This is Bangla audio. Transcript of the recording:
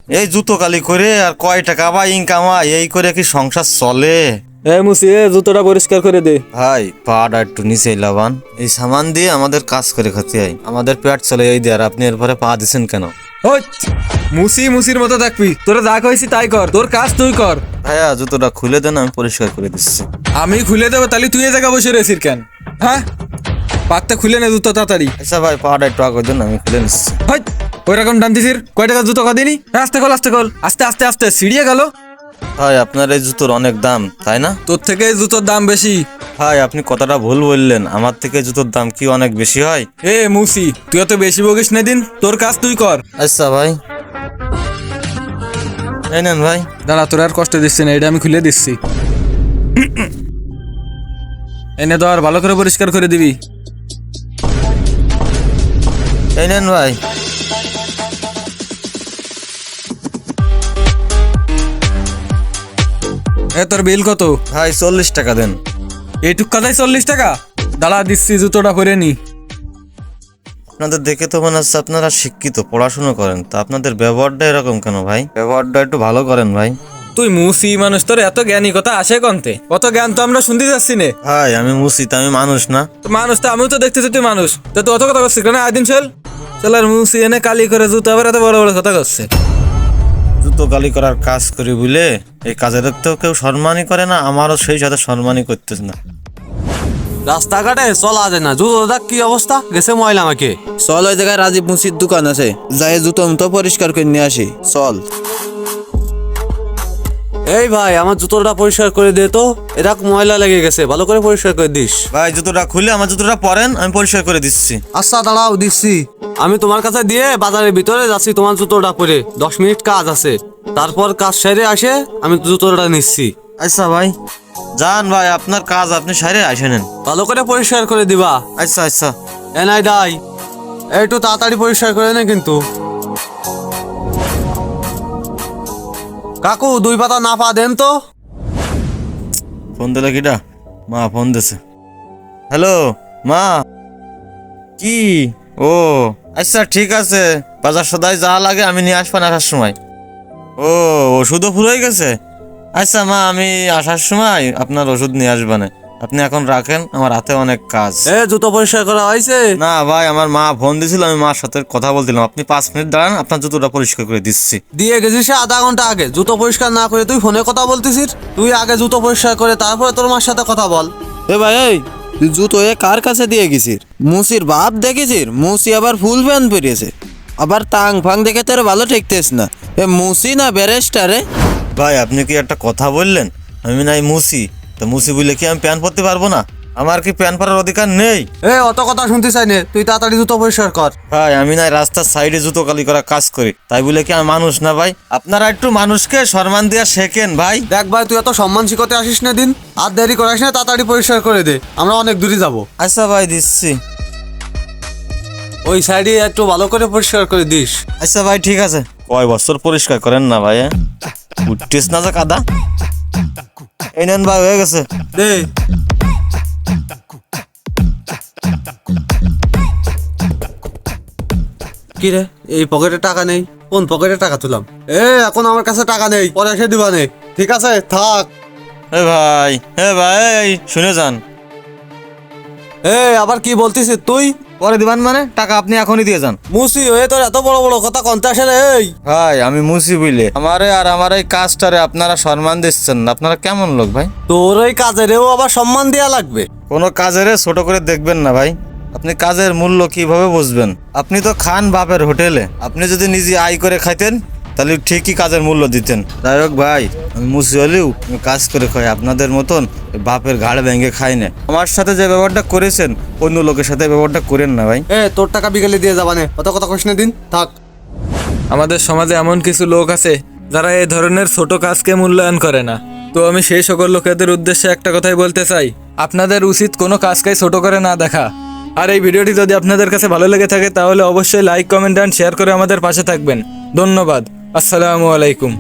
এই জুতো কালি করে আর কয় টাকা বা ইনকাম হয়, এই করে কি সংসার চলে? মুসি জুতোটা পরিষ্কার করে দে। ভাই পাটা একটু নিচে লাগান, এই সামান দিয়ে আমাদের কাজ করে খেতে হয়, আমাদের পেট চলে এই দিয়ে। আর আপনি এরপরে পা দিচ্ছেন কেন? মুসির মতো থাকবি, তোরা যা কইছি তাই কর, তোর কাজ তুই কর। ভাইয়া জুতোটা খুলে দেন, আমি পরিষ্কার করে দিচ্ছি। আমি খুলে দেবো, তাহলে তুই এ জায়গা বসে রয়েছিস কেন? হ্যাঁ, পাতটা খুলে নে জুতো তাড়াতাড়ি। আচ্ছা ভাই পাটা একটু আগে দেন, আমি খুলে নিচ্ছি। ওই রকম টানতিসির, কয় টাকা জুতো কাঁদিনি? আস্তে কল আস্তে কল, আস্তে আস্তে আস্তে সিঁড়িয়ে গেল। ভাই আপনার এই জুতোর অনেক দাম, তাই না? তোর থেকে এই জুতোর দাম বেশি। ভাই আপনি কথাটা ভুল বললেন, আমার থেকে জুতোর দাম কি অনেক বেশি হয়? মুসি, তুই অত বেশি বকিস না দিন, তোর কাজ তুই কর। আচ্ছা ভাই এই নেন ভাই। দাঁড়া, তোর আর কষ্ট দিচ্ছি না, এটা আমি খুলে দিচ্ছি। এনে ধর, ভালো করে পরিষ্কার করে দিবি। এই নেন ভাই। তোর বিল কত? ভাই 40 টাকা দেন। এইটুক কাদাই 40 টাকা? দাঁড়া দিচ্ছি, জুতোটা করে নি। আপনাদের দেখে তো মনে হচ্ছে আপনারা শিক্ষিত, পড়াশোনা করেন, তা আপনাদের ব্যবহারটা এরকম কেন ভাই? ব্যবহারটা একটু ভালো করেন ভাই। তুই মুসি মানুষ, তোর এত জ্ঞানী কথা আসে কন্তে? অত জ্ঞান তো আমরা শুনতে যাচ্ছি নে। ভাই আমি মুসিত, আমি মানুষ না? তো মানুষ তো আমিও তো দেখতেছি তুই মানুষ, তো তুই অত কথা করছিস কেন? আদিন চল আর মুসি এনে কালি করে জুতো, আবার এত বড় বড় কথা করছে। জুতো কালি করার কাজ করি বলে এই কাজের তো কেউ সম্মানই করে না, আমারও সেই সাথে সম্মানই করতেছে না। রাস্তাঘাটে চলা যায় না, জুতো দেখ কি অবস্থা গেছে ময়লা আমাকে। চল, ওই জায়গায় রাজীব মুসির দোকান আছে, যাই জুতো মুতো পরিষ্কার করে নিয়ে আসি। চল। এই ভাই, আমার জুতোটা পরিষ্কার করে দে তো, এরকম ময়লা লেগে গেছে, ভালো করে পরিষ্কার করে দিস। ভাই জুতোটা খুলে আমার জুতোটা পরেন, আমি পরিষ্কার করে দিচ্ছি। আচ্ছা দাঁড়াও, দিচ্ছি। আমি তোমার কাছে দিয়ে বাজারের ভিতরে যাচ্ছি, তোমার জুতোটা পরে 10 মিনিট কাজ আছে, তারপর কাজ সেরে আসে আমি জুতোটা নিচ্ছি। আচ্ছা ভাই যান ভাই, আপনার কাজ আপনি সারে আসে নেন। ভালো করে পরিষ্কার করে দিবা। আচ্ছা আচ্ছা। এনাই দাই, একটু তাড়াতাড়ি পরিষ্কার করে নে কিন্তু। কাকু 2 পাতা না পা দেন তো। ফোন দিলে কিটা? মা ফোন দিছে। হ্যালো মা। কি? ও আচ্ছা ঠিক আছে, বাজার সদাই যা লাগে আমি নিয়ে আসবেন আসার সময়। ও ওষুধও ফুরাই গেছে? আচ্ছা মা, আমি আসার সময় আপনার ওষুধ নিয়ে আসবেন। আপনি এখন রাখেন, আমার হাতে অনেক কাজ। জুতো পরিষ্কার করা হয়েছে? না ভাই, আমার মা ফোন দিছিল, আমি মার সাথে কথা বলছিলাম। আপনি 5 মিনিট দাঁড়ান, আপনার জুতোটা পরিষ্কার করে দিচ্ছি। দিয়ে গেছিস আধা ঘন্টা আগে, জুতো পরিষ্কার না করে তুই ফোনে কথা বলতেছিস। তুই আগে জুতো পরিষ্কার করে তারপরে তোর মার সাথে কথা বল। ভাই এই তুই জুতো কার কাছে দিয়ে গেছিস? মুসির বাপ দেখেছিস? মুসি আবার ফুল প্যান্ট পরিয়েছে, আবার টাং ফাং দেখে তোর ভালো ঠেকতেস না। মুসি না ব্যারিস্টারে? ভাই আপনি কি একটা কথা বললেন? আমি নাই মুসি, তো মুসি বলে কি আমি প্যান্ট পরতে পারবো না? আমার কি প্যান্ট পরার অধিকার নেই? অত কথা শুনতে চাই না, তুই তাড়াতাড়ি জুতো পরিষ্কার কর। ভাই আমি নাই রাস্তার সাইডে জুতো কালি করা কাজ করি, তাই বলে কি আমি মানুষ না ভাই? আপনারা একটু মানুষকে সম্মান দেওয়া শেখেন ভাই। দেখ ভাই, তুই এত সম্মান শিখতে আসিস না দিন, আর দেরি করাস না, তাড়াতাড়ি পরিষ্কার করে দে, আমরা অনেক দূরে যাব। আচ্ছা ভাই দিচ্ছি। ওই সাইডে একটু ভালো করে পরিষ্কার করে দিস। আচ্ছা ভাই ঠিক আছে। কয় বছর পরিষ্কার করেন না ভাই? উঠতেস না যে কাদা। এই নেন ভাই, হয়ে গেছে। দে। কি রে, এই পকেটে টাকা নেই? কোন পকেটে টাকা তুলাম? এখন আমার কাছে টাকা নেই, পরে এসে দিবা নে। ঠিক আছে থাক। হে ভাই শুনে যান। আবার কি বলতিস তুই? পরে দিবান মানে? টাকা আপনি এখনই দিয়ে যান। মুসি হয়ে তোর এত বড় বড় কথা কনতে আসে রে? ভাই আমি মুসি বুঝলে আমারে আর আমার এই কাজটারে আপনারা সম্মান দিচ্ছেন না। আপনারা কেমন লোক ভাই? তোর ওই কাজেরও আবার সম্মান দেয়া লাগবে? কোনো কাজের ছোট করে দেখবেন না ভাই। আপনি কাজের মূল্য কিভাবে বুঝবেন? আপনি তো খান বাপের হোটেলে, আপনি যদি নিজে আয় করে খাইতেন তাহলে ঠিকই কাজের মূল্য দিতেন। যাই হোক ভাই, আমি মুসি হলেও আমি কাজ করে খাই, আপনাদের মতন বাপের ঘাড় ভেঙে খাই না। আমার সাথে যে ব্যবহারটা করেছেন অন্য লোকের সাথে ব্যবহারটা করেন না ভাই। তোর টাকা বিকেলে দিয়ে যাবানে, অত কথা কইস না দিন, থাক। আমাদের সমাজে এমন কিছু লোক আছে যারা এই ধরনের ছোট কাজকে মূল্যায়ন করে না। তো আমি সেই সকল লোকেদের উদ্দেশ্যে একটা কথাই বলতে চাই, আপনাদের উচিত কোনো কাজকে ছোট করে না দেখা। আর এই ভিডিওটি যদি আপনাদের কাছে ভালো লেগে থাকে তাহলে অবশ্যই লাইক, কমেন্ট অ্যান্ড শেয়ার করে আমাদের পাশে থাকবেন। ধন্যবাদ। আসসালামু আলাইকুম।